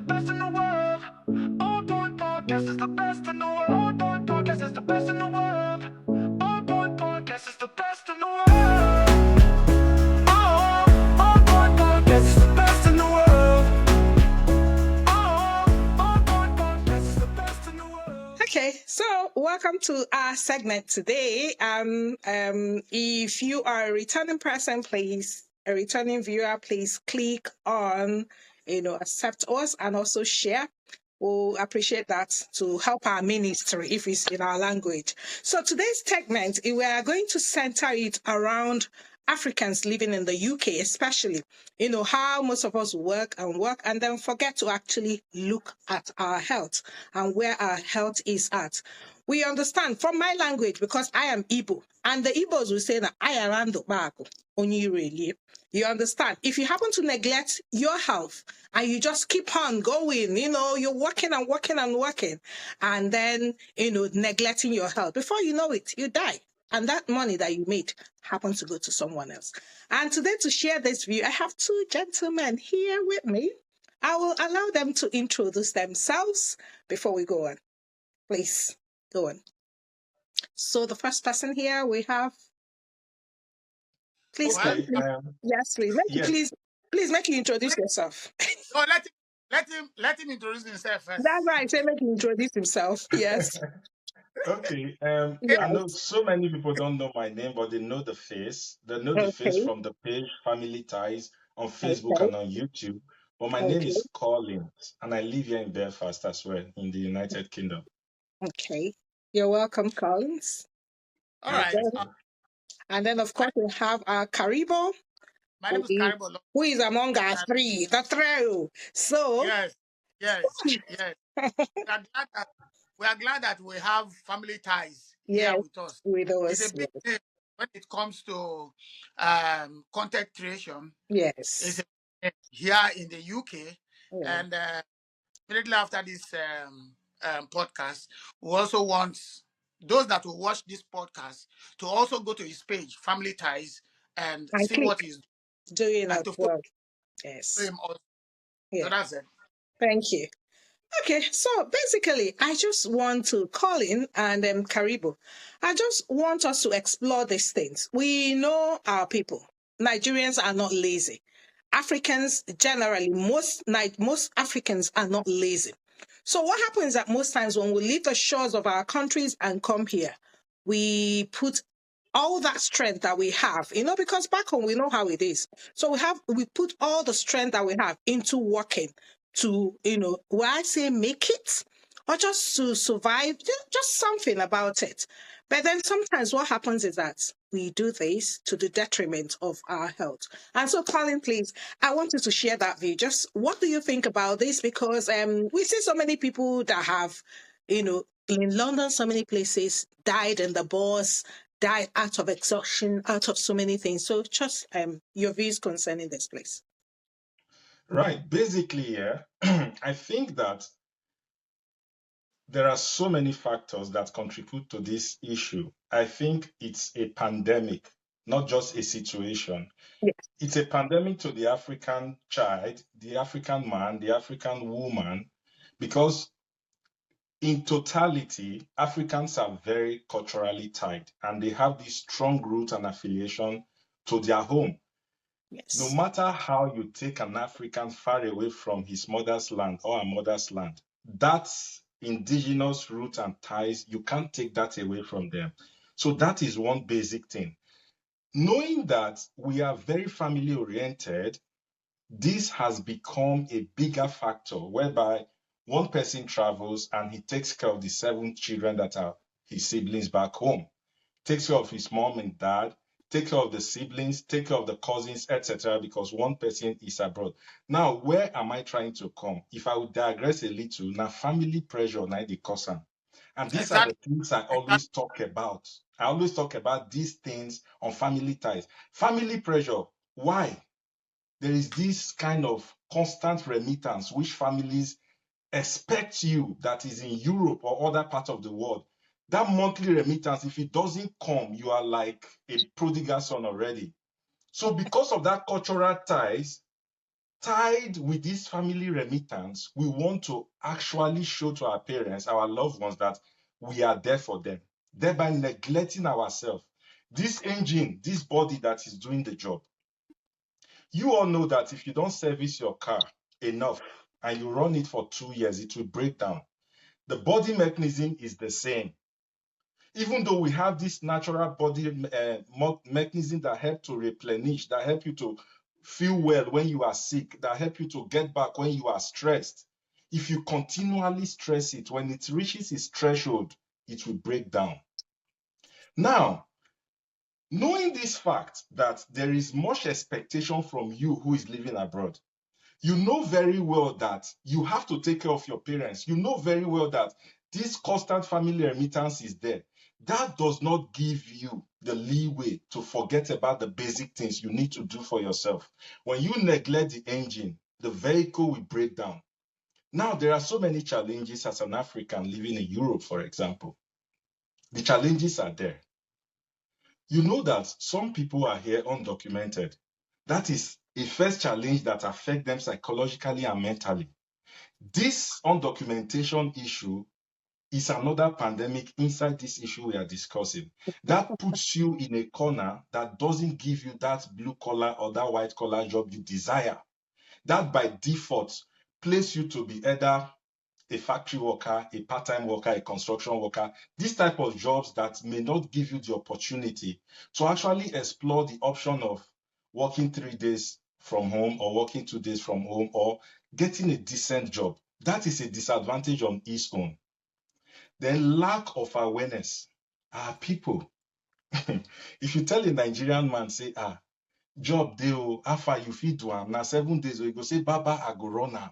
best in the world. All Point Podcast is the best in the world. All Point Podcast is the best in the world. All Point Podcast is the best in the world. Oh, All Point Podcast is the best in the world. Oh, All Point Podcast is the best in the world. Okay, so welcome to our segment today. If you are a returning person, a returning viewer, please click on, accept us and also share. We'll appreciate that to help our ministry if it's in our language. So today's segment, we are going to center it around Africans living in the UK, especially, how most of us work and then forget to actually look at our health and where our health is at. We understand from my language, because I am Igbo, and the Igbos will say that I am only really. You understand? If you happen to neglect your health and you just keep on going, you're working and working and working, and then, neglecting your health, before you know it, you die. And that money that you made happens to go to someone else. And today, to share this view, I have two gentlemen here with me. I will allow them to introduce themselves before we go on. Please, go on. So the first person here we have, please. Okay. Yes, please. Please make you introduce yourself. So let him introduce himself first. That's right. Say make you introduce himself. Yes. Okay. Yes. I know so many people don't know my name, but they know the face. They know the face Okay. from the page Family Ties on Facebook and on YouTube. But my name is Collins, and I live here in Belfast as well, in the United Kingdom. Okay. You're welcome, Collins. All right. And then, of course, we have Karibo. My name is Karibo. Who is among us three? The trio. So Yes. We are glad that we have Family Ties here with us. With us. It's a big thing when it comes to content creation. Yes. It's here in the UK. Yeah. And immediately after this podcast, we also want those that will watch this podcast to also go to his page, Family Ties, and see click. what he's doing and as to well. Yes. him also. Yeah. So that's it. Thank you. Okay, so basically, I just want to call in and Karibo. I just want us to explore these things. We know our people. Nigerians are not lazy. Africans generally, most Africans are not lazy. So what happens at most times when we leave the shores of our countries and come here, we put all that strength that we have, because back home we know how it is. So we put all the strength that we have into working to, where I say make it, or just to survive, just something about it. But then sometimes what happens is that we do this to the detriment of our health. And so, Colin, please, I want you to share that view. Just what do you think about this? Because we see so many people that have, in London, so many places died in the bus, died out of exhaustion, out of so many things. So just your views concerning this, please. Right. Basically, I think that there are so many factors that contribute to this issue. I think it's a pandemic, not just a situation. Yes. It's a pandemic to the African child, the African man, the African woman, because in totality, Africans are very culturally tied, and they have this strong root and affiliation to their home. Yes. No matter how you take an African far away from his mother's land or her mother's land, that's indigenous root and ties, you can't take that away from them. So that is one basic thing. Knowing that we are very family oriented, this has become a bigger factor whereby one person travels and he takes care of the 7 children that are his siblings back home, takes care of his mom and dad, take care of the siblings, take care of the cousins, etc., because one person is abroad. Now, where am I trying to come? If I would digress a little, now family pressure, now the cause. And these are the things I always talk about. I always talk about these things on Family Ties. Family pressure, why? There is this kind of constant remittance which families expect you that is in Europe or other parts of the world. That monthly remittance, if it doesn't come, you are like a prodigal son already. So because of that cultural ties tied with this family remittance, we want to actually show to our parents, our loved ones, that we are there for them, thereby neglecting ourselves. This engine, this body that is doing the job. You all know that if you don't service your car enough and you run it for 2 years, it will break down. The body mechanism is the same. Even though we have this natural body mechanism that help to replenish, that help you to feel well when you are sick, that help you to get back when you are stressed, if you continually stress it, when it reaches its threshold, it will break down. Now, knowing this fact that there is much expectation from you who is living abroad, you know very well that you have to take care of your parents. You know very well that this constant family remittance is there. That does not give you the leeway to forget about the basic things you need to do for yourself. When you neglect the engine, the vehicle will break down. Now, there are so many challenges as an African living in Europe, for example. The challenges are there. You know that some people are here undocumented. That is a first challenge that affects them psychologically and mentally. This undocumentation issue is another pandemic inside this issue we are discussing. That puts you in a corner that doesn't give you that blue collar or that white collar job you desire. That by default place you to be either a factory worker, a part-time worker, a construction worker, these type of jobs that may not give you the opportunity to actually explore the option of working 3 days from home or working 2 days from home or getting a decent job. That is a disadvantage on its own. Then lack of awareness. People, if you tell a Nigerian man, say, job deal, how far you fit do am, now 7 days, you go say, Baba, I go run am.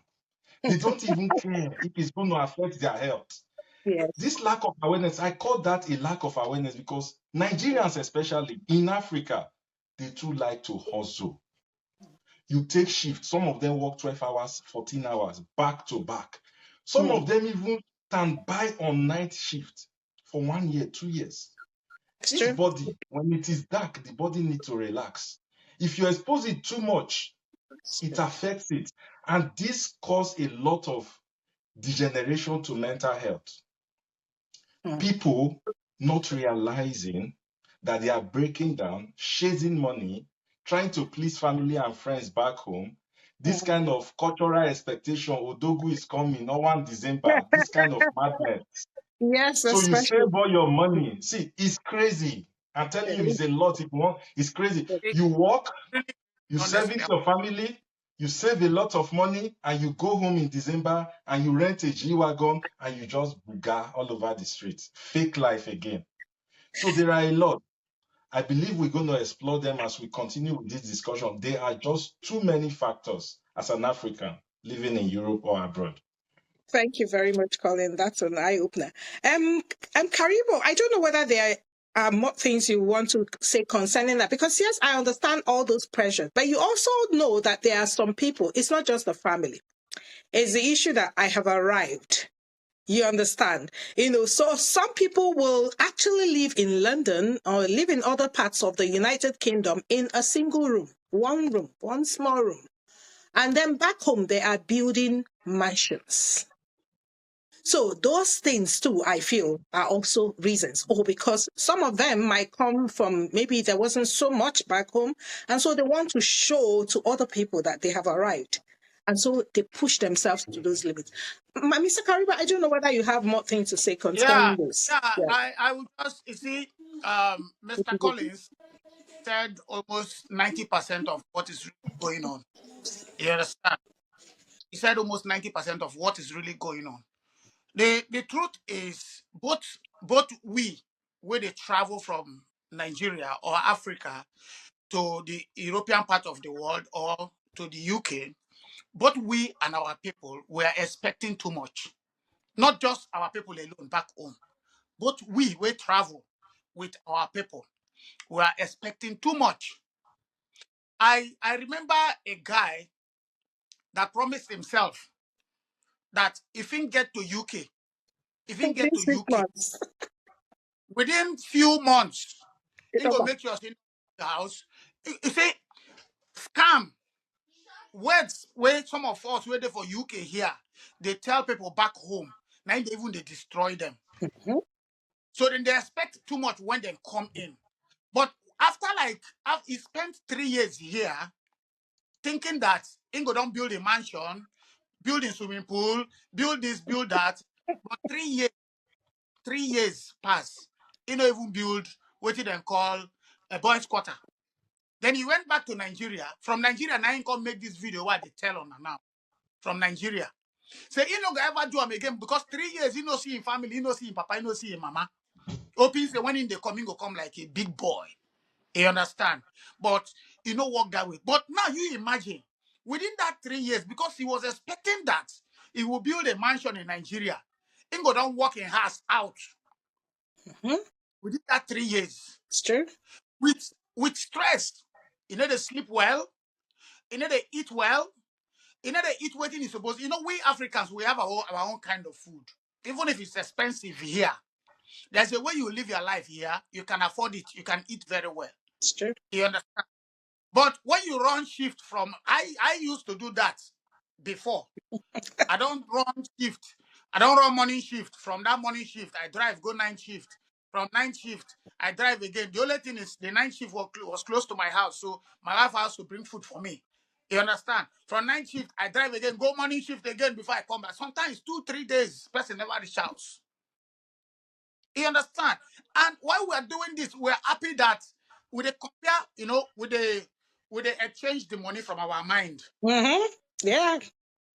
They don't even care if it's going to affect their health. Yes. This lack of awareness, I call that a lack of awareness because Nigerians, especially in Africa, they too like to hustle. You take shift, some of them work 12 hours, 14 hours, back to back. Some of them even stand by on night shift for 1 year, 2 years. It's This true. body, when it is dark, the body needs to relax. If you expose it too much, it affects it. And this causes a lot of degeneration to mental health. People not realizing that they are breaking down, chasing money, trying to please family and friends back home. This kind of cultural expectation, Odogu is coming, no 1 December, this kind of madness. Yes, So you especially. save all your money. See, it's crazy. I'm telling you, it's a lot. If you want, it's crazy. You work, Really, you honestly, service your family, you save a lot of money, and you go home in December and you rent a G-Wagon and you just buga all over the streets. Fake life again. So there are a lot. I believe we're going to explore them as we continue with this discussion. There are just too many factors as an African living in Europe or abroad. Thank you very much, Colin. That's an eye opener. Karibo, I don't know whether there are more things you want to say concerning that, because yes, I understand all those pressures, but you also know that there are some people, it's not just the family. It's the issue that I have arrived. You understand? So some people will actually live in London or live in other parts of the United Kingdom in a single room, one small room. And then back home, they are building mansions. So those things too, I feel, are also reasons. Or because some of them might come from maybe there wasn't so much back home. And so they want to show to other people that they have arrived. And so they push themselves to those limits. Mr. Kariba, I don't know whether you have more things to say yeah, concerning this. yeah. Yeah. I would just, you see, Mr. Collins said almost 90% of what is really going on. You understand? He said almost 90% of what is really going on. The truth is both we, where they travel from Nigeria or Africa to the European part of the world or to the UK, both we and our people were expecting too much. Not just our people alone back home. Both we travel with our people, we are expecting too much. I remember a guy that promised himself that if he get to UK, if he get to These 6 UK, months. within few months, It's he go over. make sure the house. He say scam. words where some of us waiting for UK here, they tell people back home. Now they destroy them. Mhm. So then they expect too much when they come in. But after he spent 3 years here, thinking that Ingo don't build a mansion, build a swimming pool, build this, build that. But 3 years pass. He don't even build what they call a boys' quarter. Then he went back to Nigeria. From Nigeria, now he come make this video what they tell on now. From Nigeria. Say he no go ever do him again because 3 years he no see him family, he no see him papa, he no see him mama. Hoping say when in they come, he go come like a big boy. You understand? But you know work that way. But now you imagine within that 3 years, because he was expecting that he will build a mansion in Nigeria, he go down work in house out Mhm. within that 3 years It's true. with stress. You know they sleep well, you know they eat well, you know they eat what is supposed. You know we Africans we have our own kind of food, even if it's expensive here. There's a way you live your life here. You can afford it. You can eat very well. It's true. You understand? But when you run shift from, I used to do that before. I don't run shift. I don't run morning shift. From that morning shift, I drive, go night shift. From night shift, I drive again. The only thing is the night shift was close to my house. So my wife has to bring food for me. You understand? From night shift, I drive again, go morning shift again before I come back. Sometimes 2-3 days, person never reach house. You understand? And while we are doing this, we're happy that with the compare, with the exchange the money from our mind. Mm-hmm. Yeah,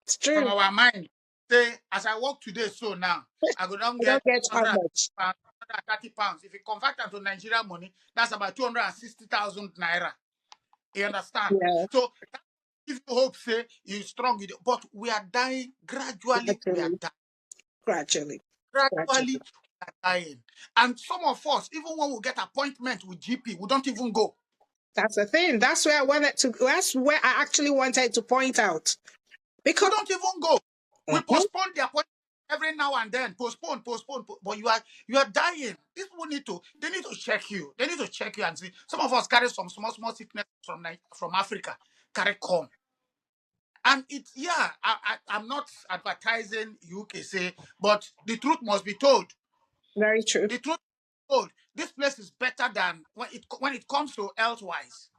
it's From true. our mind. Say, as I work today, so now I go down I don't get get how 100 much. pounds, 130 pounds. If you convert that to Nigerian money, that's about 260,000 naira. You understand? Yeah, So that gives you hope, say you're strong. But we are dying gradually. We are gradually, dying. gradually, Gradually, gradually. we are dying. And some of us, even when we get appointment with GP, we don't even go. That's the thing. That's where I wanted to. That's where I actually wanted to point out We because don't even go. We Mhm. postpone the appointment every now and then. Postpone. But you are dying. These people they need to check you. They need to check you and see. Some of us carry some small sickness from Africa. Carry come. And I'm not advertising UK say, but the truth must be told. very true. The truth must be told. This place is better than when it comes to health wise.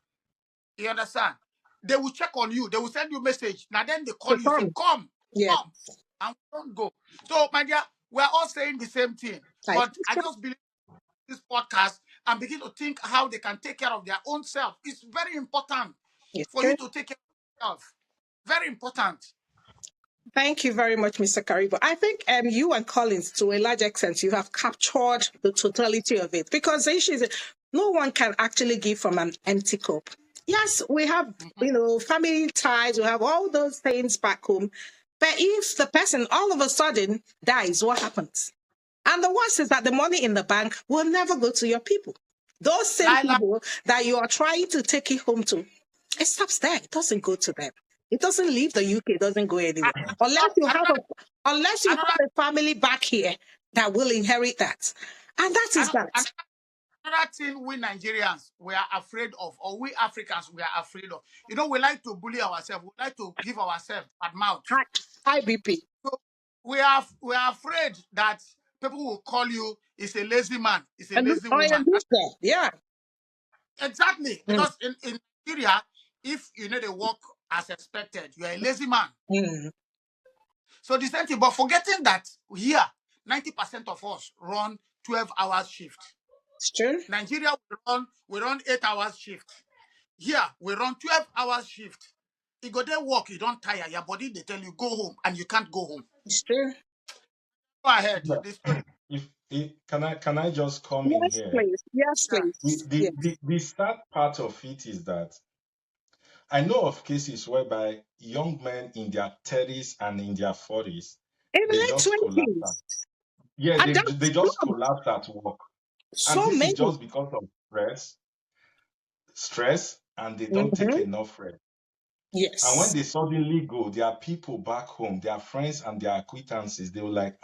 You understand? They will check on you. They will send you message. Now then they To call you, say, come. come, Yeah, come, and we don't go. So, my dear, we're all saying the same thing. I But think I so. just believe this podcast and begin to think how they can take care of their own self. It's very important It's for true. you to take care of yourself. Very important. Thank you very much, Mr. Karibo. I think you and Collins, to a large extent, you have captured the totality of it because the issue is that no one can actually give from an empty cup. Yes, we have, Mhm. family ties, we have all those things back home. But if the person all of a sudden dies, what happens? And the worst is that the money in the bank will never go to your people. Those same Lila, people that you are trying to take it home to, it stops there. It doesn't go to them. It doesn't leave the UK. It doesn't go anywhere another, unless you another, have a family back here that will inherit that. And that is another, that. another thing we Nigerians we are afraid of, or we Africans we are afraid of. We like to bully ourselves. We like to give ourselves bad mouth. High, high BP. So we are afraid that people will call you is a lazy man, is a And lazy I woman. am there. Yeah. Exactly. Mm, Because in Nigeria, if you know they work as expected, you are a lazy man. mm, So the same thing, but forgetting that here, 90% of us run 12 hours shift. it's true. Nigeria we run 8 hours shift. Here we run 12 hours shift. You go there work, you don't tire, your body they tell you go home and you can't go home. It's true. Go ahead. Yeah. The story. If can I just come in Yes, here? please. Yes, Yeah. please. Yes. The sad part of it is that I know of cases whereby young men in their 30s and in their 40s, In they late just collapse. 20s. Yeah, And they that's just some. collapse at work. And So this is many. just because of stress, and they don't take Hmm. enough rest. And when Yes. they suddenly go, there are people back home, their friends and their acquaintances, they were like,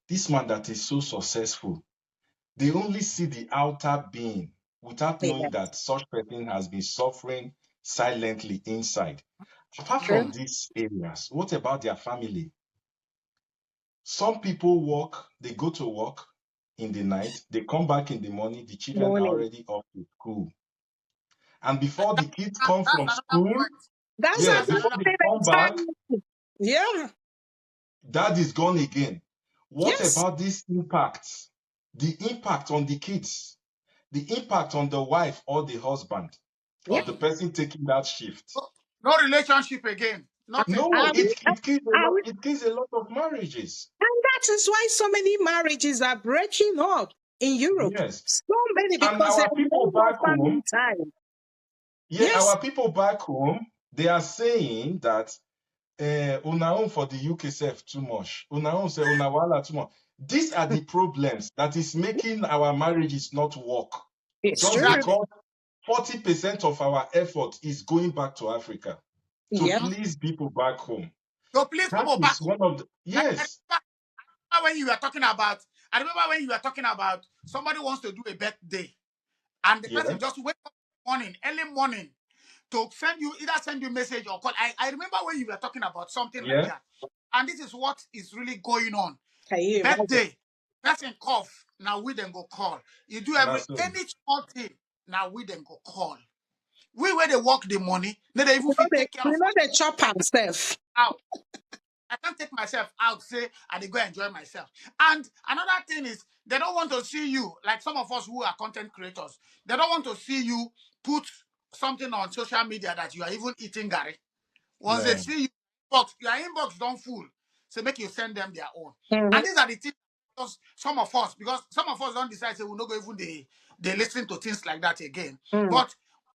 this man that is so successful. They only see the outer being without Yeah. knowing that such person has been suffering silently inside. Apart Yeah. from these areas, what about their family? Some people work, they go to work in the night, they come back in the morning, the children are Morning. already off to school. And before That, the kids come that's from another school, point. That's yeah, That's before another. they another come back, time. Yeah. dad is gone again. What Yes. about this impact? The impact on the kids, the impact on the wife or the husband Yeah. of the person taking that shift. No, no relationship again. Nothing. No, Are we, are we, it kills a lot of marriages. and that is why so many marriages are breaking up in Europe. Yes. So many And because there our are people no more back family home, time. yeah, Yes. our people back home, they are saying that una own for the UK self too much. Una own say una wala too much. These are the problems that is making our marriages not work. It's Just true. Exactly. because 40% of our effort is going back to Africa to Yeah. Mm-hmm. please people back home. So please, That people back is home. one of the, I yes, remember when you were talking about. I remember when you were talking about somebody wants to do a birthday, and the yeah, person just wake up in the morning, early morning, to send you message or call. I remember when you were talking about something like yeah, that, and this is what is really going on. Can you imagine? Birthday, person cough, now we then go call. You do that's so. any small thing, now we then go call. We where they work the money, then they even We know fit they, take care we of know us they chop ourselves. out. I can't take myself out, say, and they go enjoy myself. And another thing is, they don't want to see you, like some of us who are content creators, they don't want to see you put something on social media that you are even eating Gary. Once they No. see your inbox don't full. So make you send them their own. Mhm. And these are the things because some of us don't decide, say we'll not go even they listen to things like that again. Mm. But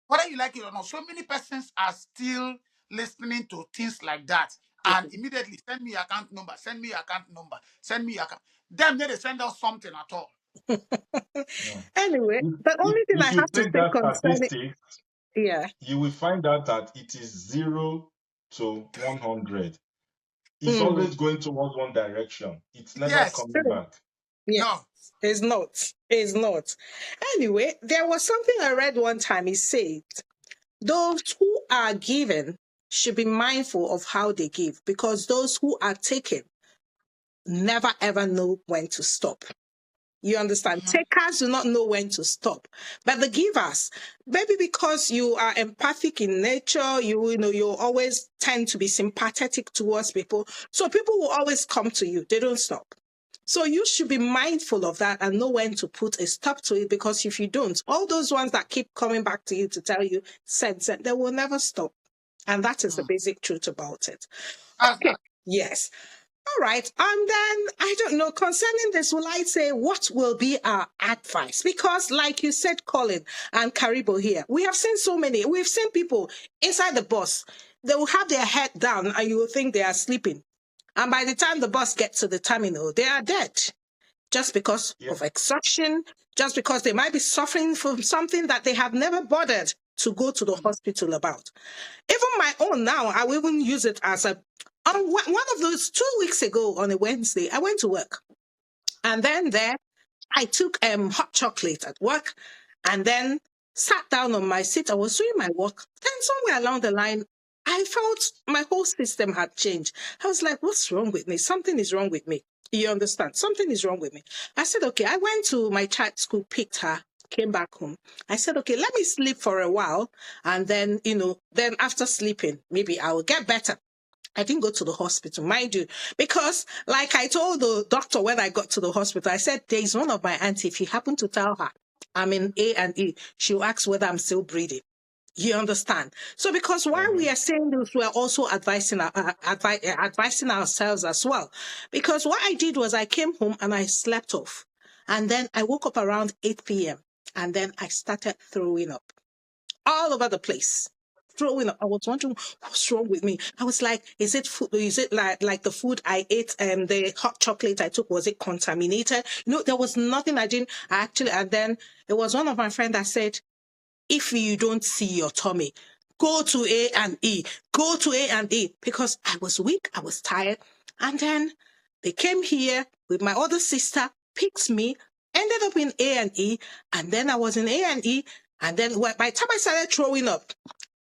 whether you like it or not, so many persons are still listening to things like that. And immediately send me your account number, send me your account number, send me your account. Them they send us something at all. No. Anyway, the If, only thing I if you have to take say that concerning, statistic, yeah, you will find out that it is 0 to 100. It's mm, always going towards one direction. It's never Yes. coming true. back. No. Yes, it's not. It's not. Anyway, there was something I read one time. It said, those who are given should be mindful of how they give because those who are taken never ever know when to stop. You understand? Mhm. Takers do not know when to stop, but the givers, maybe because you are empathic in nature, you know, you always tend to be sympathetic towards people. So people will always come to you. They don't stop. So you should be mindful of that and know when to put a stop to it because if you don't, all those ones that keep coming back to you to tell you, send, they will never stop. And that is the Mm. basic truth about it. That's Okay. that. Yes. All right. And then I don't know, concerning this, will I say what will be our advice? Because, like you said, Colin and Karibo here, we have seen so many. We've seen people inside the bus. They will have their head down and you will think they are sleeping. And by the time the bus gets to the terminal, they are dead just because Yeah. of exhaustion, just because they might be suffering from something that they have never bothered to go to the hospital about. Even my own now, I will even use it as a one of those 2 weeks ago on a Wednesday, I went to work. And then there I took hot chocolate at work and then sat down on my seat. I was doing my work. Then somewhere along the line, I felt my whole system had changed. I was like, what's wrong with me? Something is wrong with me. You understand? Something is wrong with me. I said, okay, I went to my child's school, picked her, came back home. I said, okay, let me sleep for a while. And then, then after sleeping, maybe I will get better. I didn't go to the hospital, mind you, because like I told the doctor when I got to the hospital, I said, there's one of my auntie, if you happen to tell her I'm in A&E, she'll ask whether I'm still breathing. You understand? So because while we Mhm. are saying this, we're also advising ourselves as well. Because what I did was I came home and I slept off. And then I woke up around 8 p.m. And then I started throwing up all over the place. Throwing up. I was wondering what's wrong with me. I was like, is it food? Is it like the food I ate and the hot chocolate I took, was it contaminated? There was nothing I didn't actually. And then it was one of my friends that said, if you don't see your tummy, go to A&E. Go to A&E because I was weak, I was tired. And then they came here with my other sister, picked me, ended up in A&E, and then I was in A&E. And then by the time I started throwing up,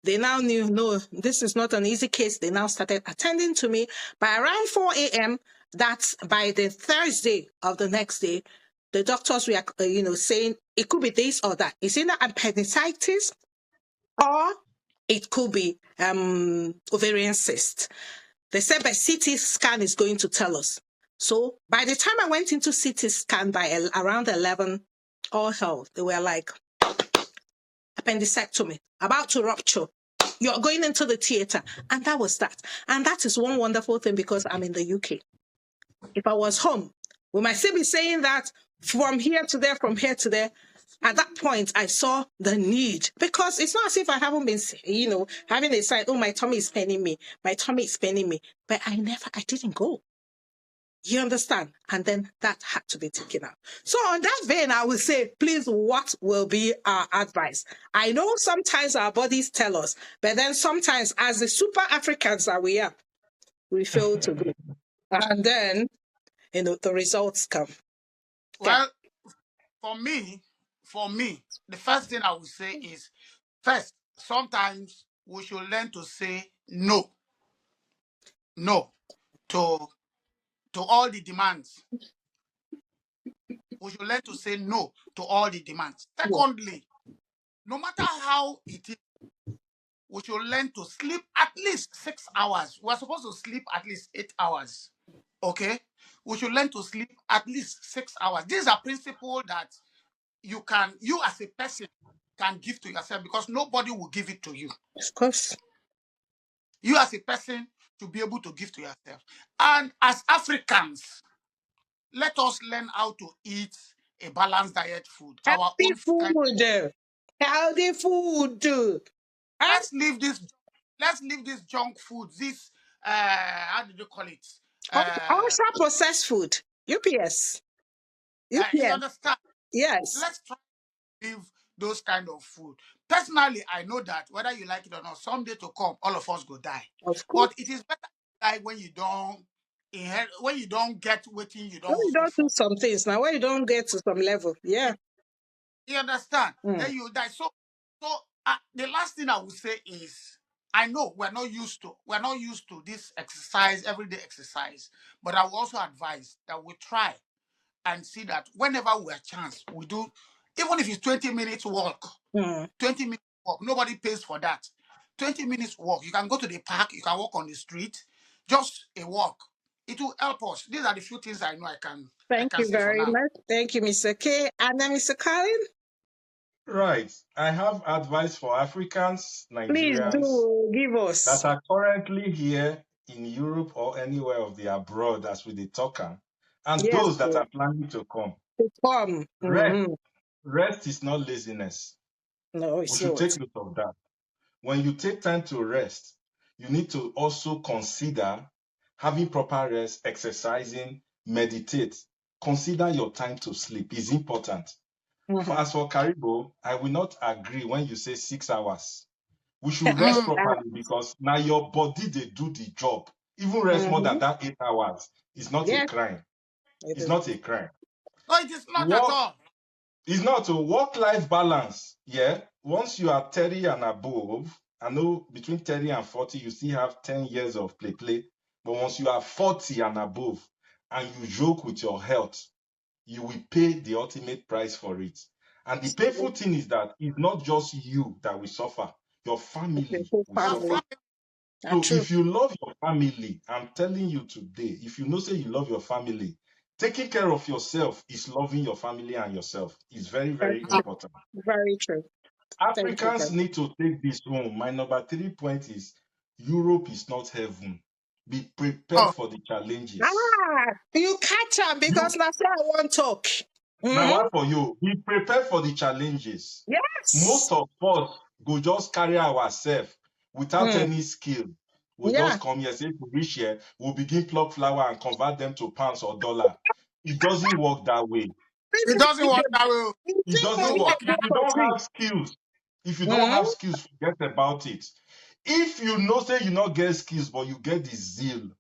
They now knew, no, this is not an easy case. They now started attending to me. By around 4 a.m., that's by the Thursday of the next day, the doctors were, saying it could be this or that. It's either appendicitis or it could be ovarian cyst. They said, but CT scan is going to tell us. So by the time I went into CT scan by around 11, all hell, they were like, appendectomy, about to rupture. You're going into the theater. And that was that. And that is one wonderful thing because I'm in the UK. If I was home, we might still be saying that from here to there, from here to there. At that point, I saw the need because it's not as if I haven't been, having a sign, oh, my tummy is paining me. My tummy is paining me. But I didn't go. You understand? And then that had to be taken out. So on that vein, I would say, please, what will be our advice? I know sometimes our bodies tell us, but then sometimes as the super Africans that we are, we fail to go. And then, the results come. Well, for me, the first thing I would say is, first, sometimes we should learn to say no to all the demands. We should learn to say no to all the demands. Secondly, no matter how it is, we should learn to sleep at least 6 hours. We're supposed to sleep at least 8 hours. Okay? We should learn to sleep at least 6 hours. These are principles that you as a person can give to yourself because nobody will give it to you. Of course. You as a person to be able to give to yourself. And as Africans, let us learn how to eat a balanced diet food. Our Healthy own food. Healthy food. Let's leave this junk food, this how did you call it? Also processed food. UPS. You UPS. understand? Yes. Let's try to leave those kind of food. Personally, I know that whether you like it or not, someday to come, all of us go die. Of course. But it is better to die when you don't get what you don't When you hustle don't do for. some things now, when you don't get to some level, yeah. You understand? Then you die. So the last thing I would say is, I know we're not used to this exercise, everyday exercise, but I will also advise that we try and see that whenever we have chance, we do, even if it's 20 minutes walk, 20 minutes walk, nobody pays for that. 20 minutes walk. You can go to the park, you can walk on the street, just a walk. It will help us. These are the few things I know I Thank can you say for very now. much. Thank you, Mr. K. And then Mr. Colin? Right. I have advice for Africans, Please Nigerians do give us. that are currently here in Europe or anywhere of the abroad as we the talker, and Yes, those that are planning to come. to come. Rest. Rest is not laziness. No, We it's should not. take note of that. When you take time to rest, you need to also consider having proper rest, exercising, meditate. Consider your time to sleep is important. As for Caribou, I will not agree when you say 6 hours. We should rest properly because now your body they do the job. Even rest more than that 8 hours is not a Yes, crime. it It's is. not a crime. No, it is not at Work all. is not a work-life balance. Yeah. Once you are 30 and above, I know between 30 and 40, you still have 10 years of play. But once you are 40 and above and you joke with your health, you will pay the ultimate price for it. And the painful thing is that it's not just you that will suffer, your family will Your Family. suffer. family, So True. if you love your family, I'm telling you today, if you know say you love your family, taking care of yourself is loving your family and yourself. It's very, Very very true. important. Very true. Thank you, Africans very need to take this home. My number 3 point is Europe is not heaven. Be prepared oh, for the challenges. you catch up because You that's why I want to talk. now what for you? Be prepared for the challenges. Yes. Most of us go just carry ourselves without any skill. We Yeah. just come here, say we reach here, we'll begin pluck flower and convert them to pounds or dollar. It doesn't work that way. it doesn't work that way. You It think doesn't money No, work. can If go you for don't free? have skills, forget about it. If you know say you not get skills, but you get the zeal, you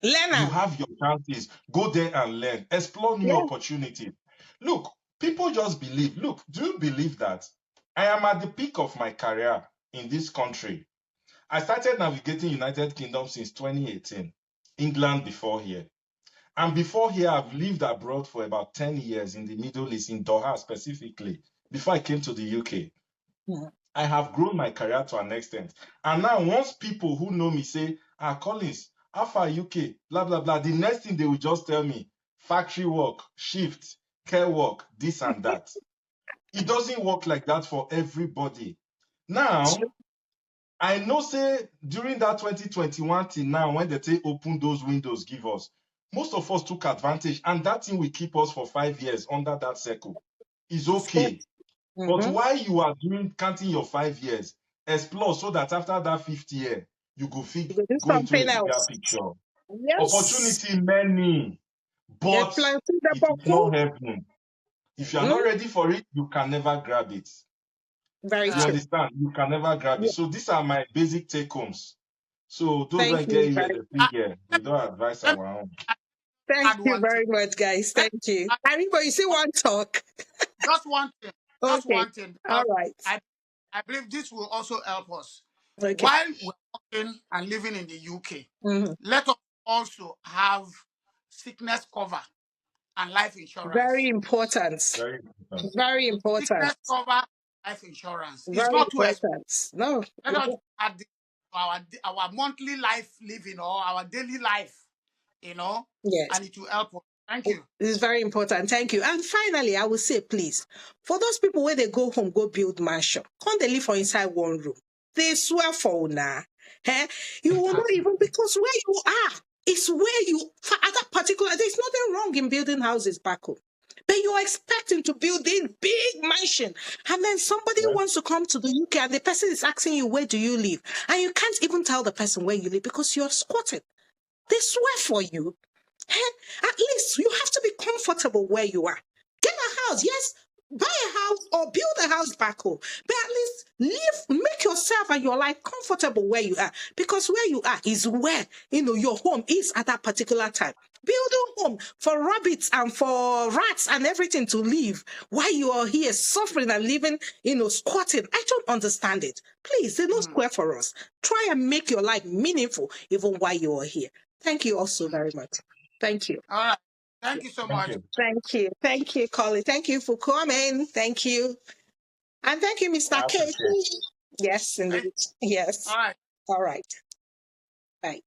Lena. have your chances. Go there and learn. Explore new Yeah. opportunities. Look, people just believe. Look, do you believe that I am at the peak of my career in this country. I started navigating United Kingdom since 2018, England before here. And before here, I've lived abroad for about 10 years in the Middle East, in Doha specifically, before I came to the UK. Mhm. I have grown my career to an extent. And now, once people who know me say, Collins, Alpha UK, blah, blah, blah, the next thing they will just tell me, factory work, shift, care work, this and that. It doesn't work like that for everybody. Now, I know, say, during that 2021 till now, when they say open those windows, give us, most of us took advantage, and that thing will keep us for 5 years under that circle. Is okay. But Mhm. while you are counting your 5 years, explore so that after that 50th year, you go You do go into a something bigger else. picture. Yes. Opportunity many, Get but planted the it is boko. not heaven. If you are not Mhm. ready for it, you can never grab it. Very You Yeah. true. understand? You can never grab it. Yeah. So these are my basic take homes. So those Thank when get you here, very the Uh, figure, we don't advise let me our own. thank add you one thing. very much, guys. Let me Thank you. add Anybody you see one talk. just one thing. Just Okay. one thing. All Because right. I believe this will also help us. Okay. While we're working and living in the UK, Mhm. let us also have sickness cover and life Very insurance. important. Very important. Very important. Sickness cover, life insurance. It's Very not too expensive. important. No. Let us add this to our monthly life living or our daily life, Yes. and it will help us. Thank you. This is very important. Thank you. And finally, I will say, please, for those people where they go home, go build mansion, can't they live for inside one room? They swear for now. Eh? You will not even, because where you are is where you, for at that particular, there's nothing wrong in building houses back home. But you're expecting to build this big mansion. And then somebody Yeah. wants to come to the UK and the person is asking you, where do you live? And you can't even tell the person where you live because you're squatting. They swear for you. At least you have to be comfortable where you are. Get a house, yes. Buy a house or build a house back home. But at least make yourself and your life comfortable where you are. Because where you are is where, your home is at that particular time. Build a home for rabbits and for rats and everything to live while you are here suffering and living, squatting. I don't understand it. Please, they no Mm, square for us. Try and make your life meaningful even while you are here. Thank you also mm. very much. Thank you. All right. Thank you so Thank much. you. Thank you. Thank you, Colin. Thank you for coming. Thank you. And thank you, Mr. I K. appreciate it. Yes, Thank, indeed. Yes. all right. All right. Bye.